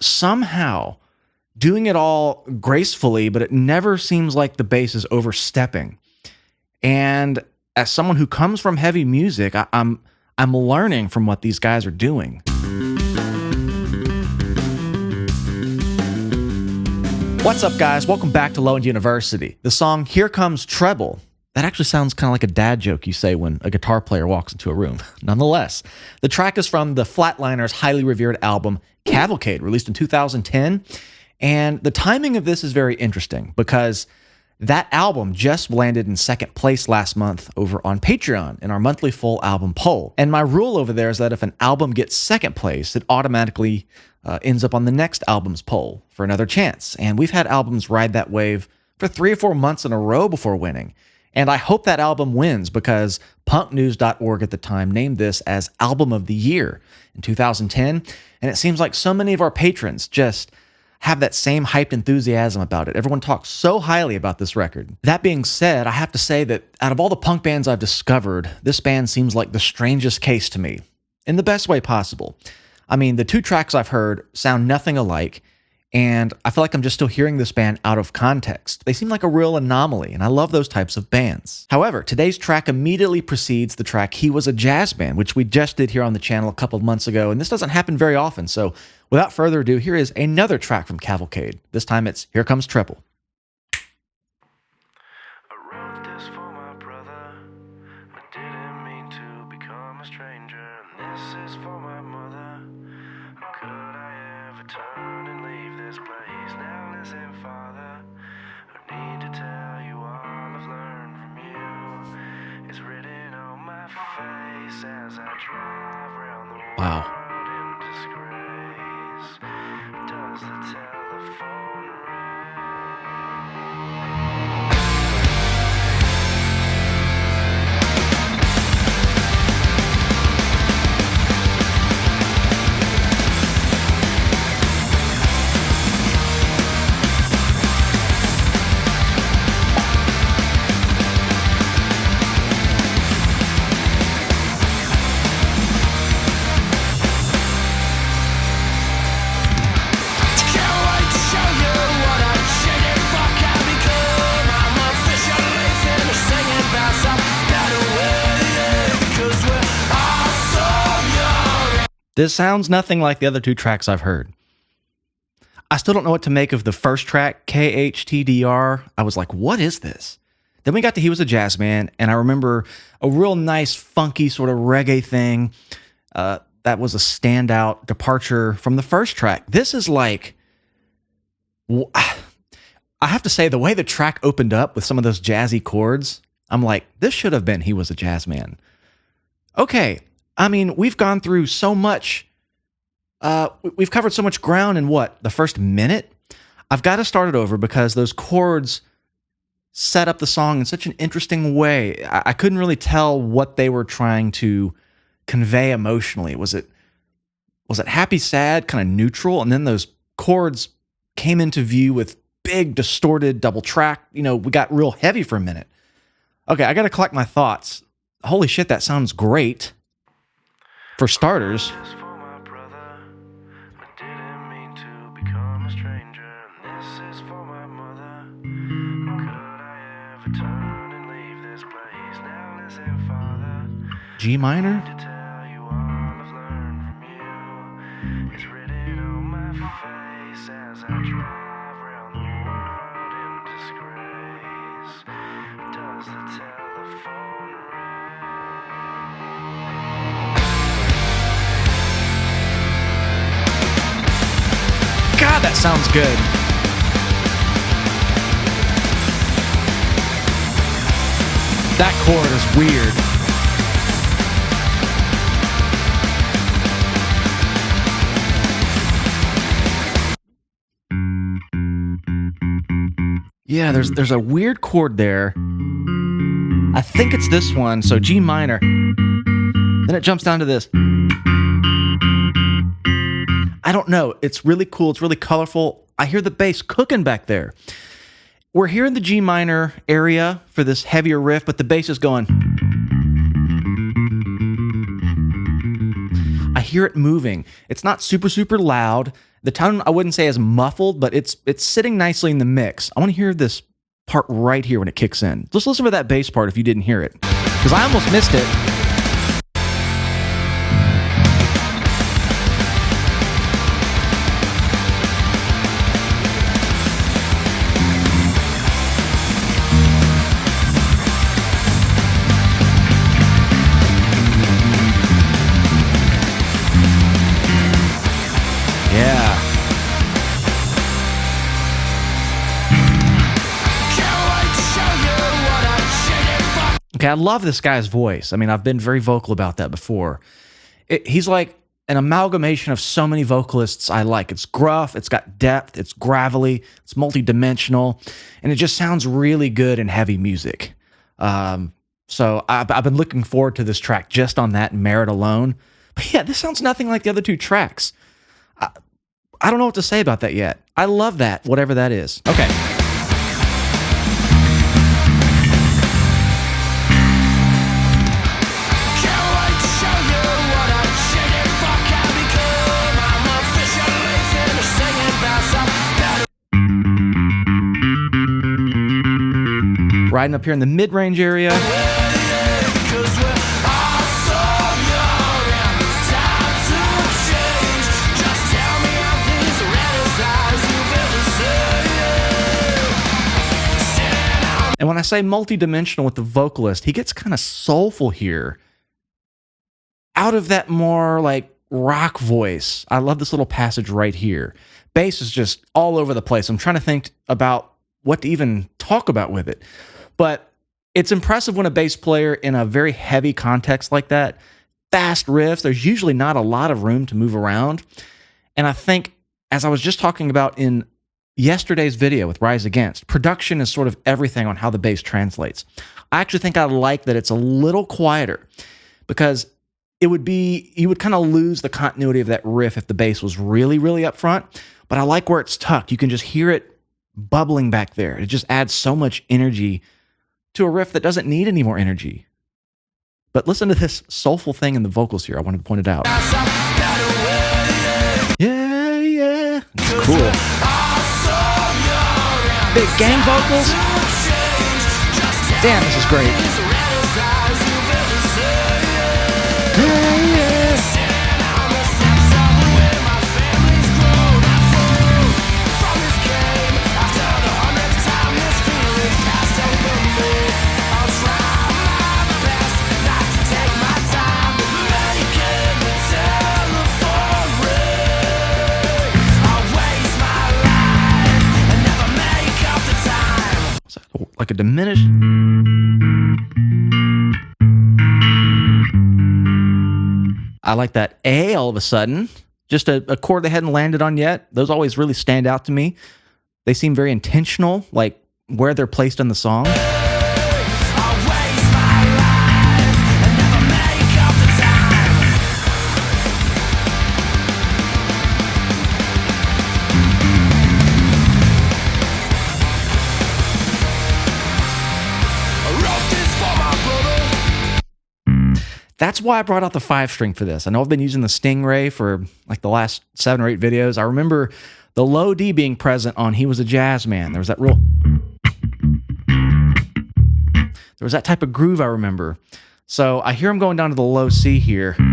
somehow doing it all gracefully, but it never seems like the bass is overstepping. And as someone who comes from heavy music, I'm learning from what these guys are doing. What's up, guys? Welcome back to Low End University. The song Here Comes Treble. That actually sounds kind of like a dad joke you say when a guitar player walks into a room. Nonetheless, the track is from the Flatliners' highly revered album Cavalcade, released in 2010. And the timing of this is very interesting because that album just landed in second place last month over on Patreon in our monthly full album poll. And my rule over there is that if an album gets second place, it automatically ends up on the next album's poll for another chance. And we've had albums ride that wave for 3 or 4 months in a row before winning. And I hope that album wins because punknews.org at the time named this as Album of the Year in 2010. And it seems like so many of our patrons just have that same hyped enthusiasm about it. Everyone talks so highly about this record. That being said, I have to say that out of all the punk bands I've discovered, this band seems like the strangest case to me, in the best way possible. I mean, the 2 tracks I've heard sound nothing alike, and I feel like I'm just still hearing this band out of context. They seem like a real anomaly, and I love those types of bands. However, today's track immediately precedes the track He Was a Jazz Band, which we just did here on the channel a couple of months ago, and this doesn't happen very often, so without further ado, here is another track from Cavalcade. This time it's Here Comes Treble. Wow. This sounds nothing like the other 2 tracks I've heard. I still don't know what to make of the first track, KHTDR. I was like, what is this? Then we got to He Was a Jazz Man, and I remember a real nice, funky sort of reggae thing. That was a standout departure from the first track. This is like, I have to say, the way the track opened up with some of those jazzy chords, I'm like, this should have been He Was a Jazz Man. Okay. I mean, we've gone through so much. We've covered so much ground in the first minute? I've got to start it over because those chords set up the song in such an interesting way. I couldn't really tell what they were trying to convey emotionally. Was it happy, sad, kind of neutral? And then those chords came into view with big, distorted double track. We got real heavy for a minute. Okay, I got to collect my thoughts. Holy shit, that sounds great. For starters, G minor? God, that sounds good. That chord is weird. Yeah, there's a weird chord there. I think it's this one, so G minor. Then it jumps down to this. I don't know. It's really cool. It's really colorful. I hear the bass cooking back there. We're here in the G minor area for this heavier riff, but the bass is going. I hear it moving. It's not super, super loud. The tone I wouldn't say is muffled, but it's sitting nicely in the mix. I want to hear this part right here when it kicks in. Just listen for that bass part if you didn't hear it, because I almost missed it. Yeah. Okay, I love this guy's voice. I mean, I've been very vocal about that before. He's like an amalgamation of so many vocalists I like. It's gruff, it's got depth, it's gravelly, it's multidimensional, and it just sounds really good in heavy music. So I've been looking forward to this track just on that merit alone. But yeah, this sounds nothing like the other two tracks. I don't know what to say about that yet. I love that, whatever that is. Okay. Riding up here in the mid-range area. And when I say multi-dimensional with the vocalist, he gets kind of soulful here. Out of that more like rock voice. I love this little passage right here. Bass is just all over the place. I'm trying to think about what to even talk about with it. But it's impressive when a bass player in a very heavy context like that, fast riffs, there's usually not a lot of room to move around. And I think, as I was just talking about in yesterday's video with Rise Against, production is sort of everything on how the bass translates. I actually think I like that it's a little quieter, because you would kind of lose the continuity of that riff if the bass was really, really up front. But I like where it's tucked. You can just hear it bubbling back there. It just adds so much energy to a riff that doesn't need any more energy. But listen to this soulful thing in the vocals here. I wanted to point it out. Yeah, yeah. It's cool. Big gang vocals. Damn, this is great. Yeah, yeah. Like a diminished. I like that A all of a sudden. Just a chord they hadn't landed on yet. Those always really stand out to me. They seem very intentional, like where they're placed in the song. That's why I brought out the 5-string for this. I know I've been using the Stingray for like the last 7 or 8 videos. I remember the low D being present on He Was a Jazz Man. There was that type of groove I remember. So I hear him going down to the low C here. And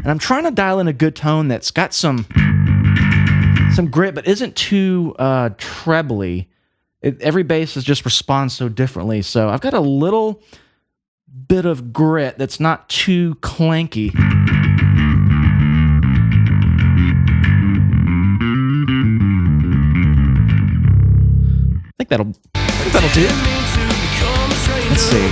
I'm trying to dial in a good tone that's got some grit, but isn't too trebly. Every bass just responds so differently. So I've got a little bit of grit that's not too clanky. I think that'll do. Let's see.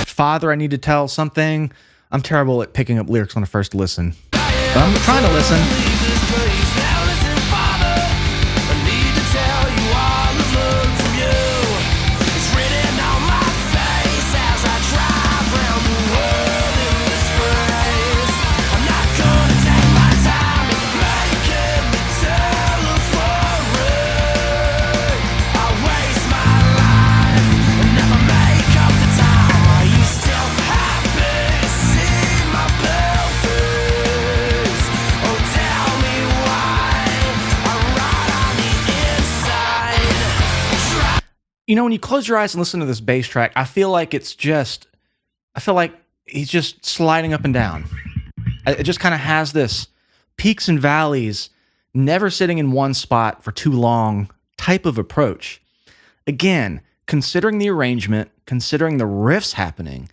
Father, I need to tell something. I'm terrible at picking up lyrics on a first listen. But I'm trying to listen. You know, when you close your eyes and listen to this bass track, I feel like he's just sliding up and down. It just kind of has this peaks and valleys, never sitting in one spot for too long type of approach. Again, considering the arrangement, considering the riffs happening,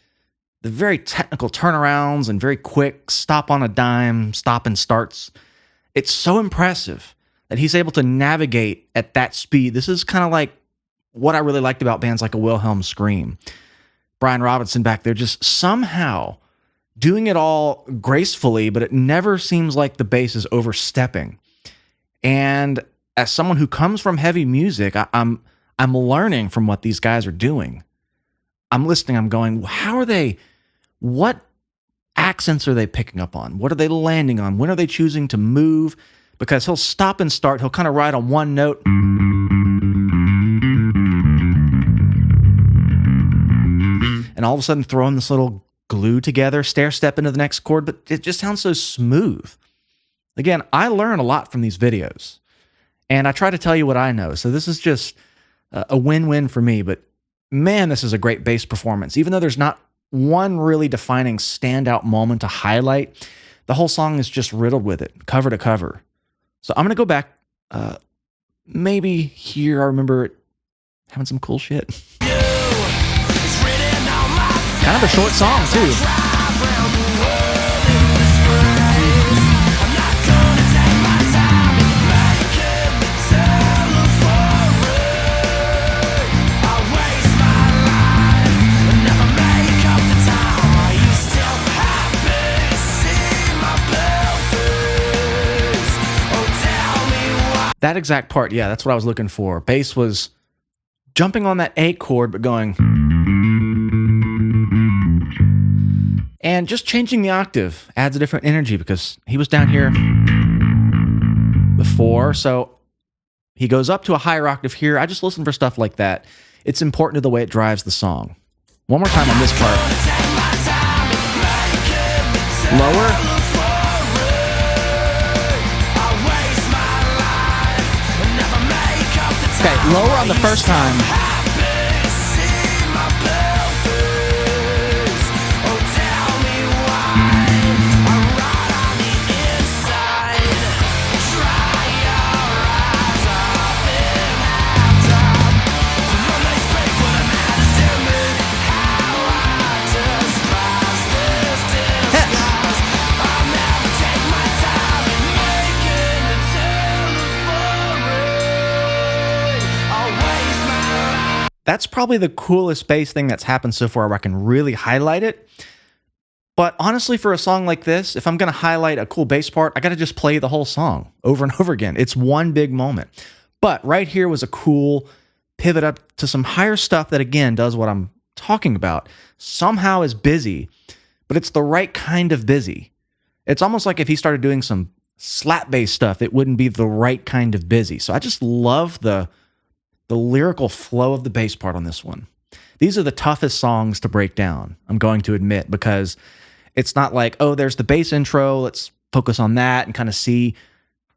the very technical turnarounds and very quick stop on a dime, stop and starts, it's so impressive that he's able to navigate at that speed. This is kind of like what I really liked about bands like a Wilhelm Scream. Brian Robinson back there just somehow doing it all gracefully, but it never seems like the bass is overstepping. And as someone who comes from heavy music, I'm learning from what these guys are doing. I'm listening, I'm going, what accents are they picking up on? What are they landing on? When are they choosing to move? Because he'll stop and start, he'll kind of ride on one note. And all of a sudden throwing this little glue together, stair step into the next chord, but it just sounds so smooth. Again, I learn a lot from these videos, and I try to tell you what I know. So this is just a win-win for me, but man, this is a great bass performance. Even though there's not one really defining standout moment to highlight, the whole song is just riddled with it, cover to cover. So I'm going to go back, maybe here I remember it having some cool shit. Kind of a short song, too. That exact part, yeah, that's what I was looking for. Bass was jumping on that A chord, but going... And just changing the octave adds a different energy because he was down here before, so he goes up to a higher octave here. I just listen for stuff like that. It's important to the way it drives the song. One more time on this part. Lower. Okay, lower on the first time. That's probably the coolest bass thing that's happened so far where I can really highlight it. But honestly, for a song like this, if I'm going to highlight a cool bass part, I got to just play the whole song over and over again. It's one big moment. But right here was a cool pivot up to some higher stuff that, again, does what I'm talking about. Somehow is busy, but it's the right kind of busy. It's almost like if he started doing some slap bass stuff, it wouldn't be the right kind of busy. So I just love the lyrical flow of the bass part on this one. These are the toughest songs to break down, I'm going to admit, because it's not like, oh, there's the bass intro, let's focus on that and kind of see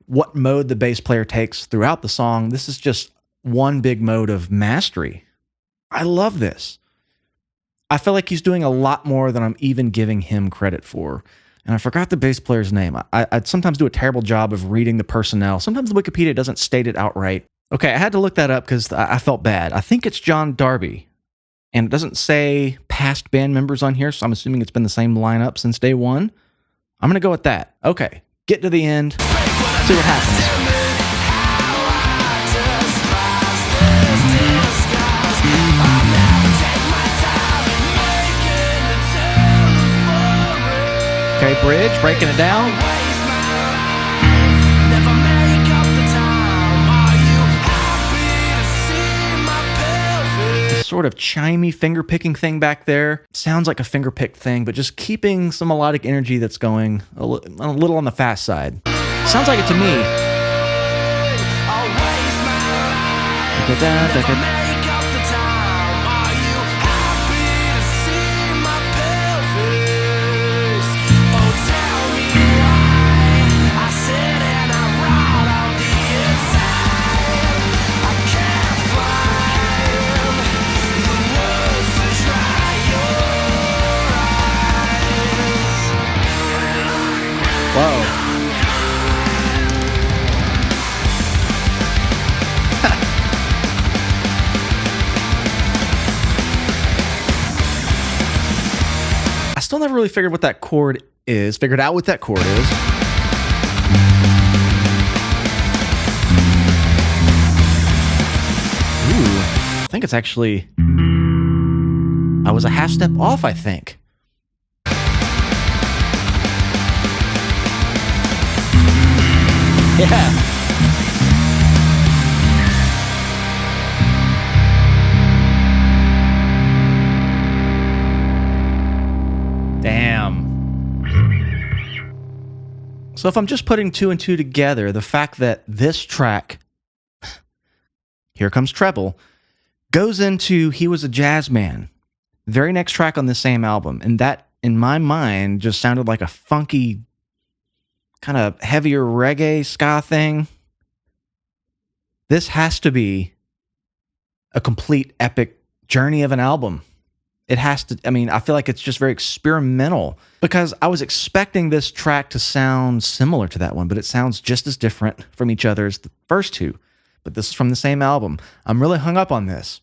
what mode the bass player takes throughout the song. This is just one big mode of mastery. I love this. I feel like he's doing a lot more than I'm even giving him credit for. And I forgot the bass player's name. I'd sometimes do a terrible job of reading the personnel. Sometimes the Wikipedia doesn't state it outright. Okay, I had to look that up because I felt bad. I think it's John Darby, and it doesn't say past band members on here, so I'm assuming it's been the same lineup since day one. I'm going to go with that. Okay, get to the end, see what happens. Okay, bridge, breaking it down. Sort of chimey finger-picking thing back there. Sounds like a finger-picked thing, but just keeping some melodic energy that's going a little on the fast side. Sounds like it to me. Whoa. I still never really figured out what that chord is. Ooh, I think it's actually... I was a half step off, I think. Yeah. Damn. So if I'm just putting two and two together, the fact that this track, Here Comes Treble, goes into He Was a Jazz Man, very next track on the same album, and that, in my mind, just sounded like a funky, kind of heavier reggae ska thing. This has to be a complete epic journey of an album. It has to, I mean, I feel like it's just very experimental because I was expecting this track to sound similar to that one, but it sounds just as different from each other as the first two. But this is from the same album. I'm really hung up on this.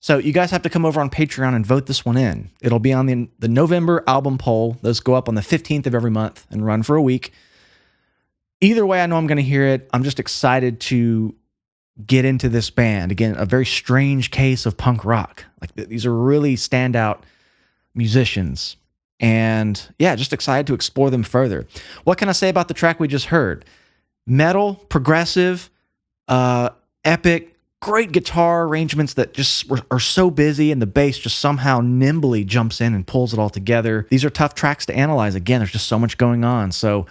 So you guys have to come over on Patreon and vote this one in. It'll be on the November album poll. Those go up on the 15th of every month and run for a week. Either way, I know I'm going to hear it. I'm just excited to get into this band. Again, a very strange case of punk rock. Like, these are really standout musicians. And yeah, just excited to explore them further. What can I say about the track we just heard? Metal, progressive, epic, great guitar arrangements that just are so busy, and the bass just somehow nimbly jumps in and pulls it all together. These are tough tracks to analyze. Again, there's just so much going on. So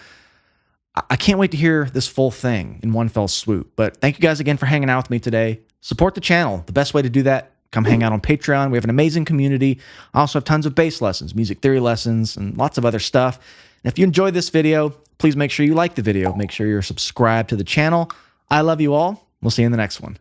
I can't wait to hear this full thing in one fell swoop. But thank you guys again for hanging out with me today. Support the channel. The best way to do that, come hang out on Patreon. We have an amazing community. I also have tons of bass lessons, music theory lessons, and lots of other stuff. And if you enjoyed this video, please make sure you like the video. Make sure you're subscribed to the channel. I love you all. We'll see you in the next one.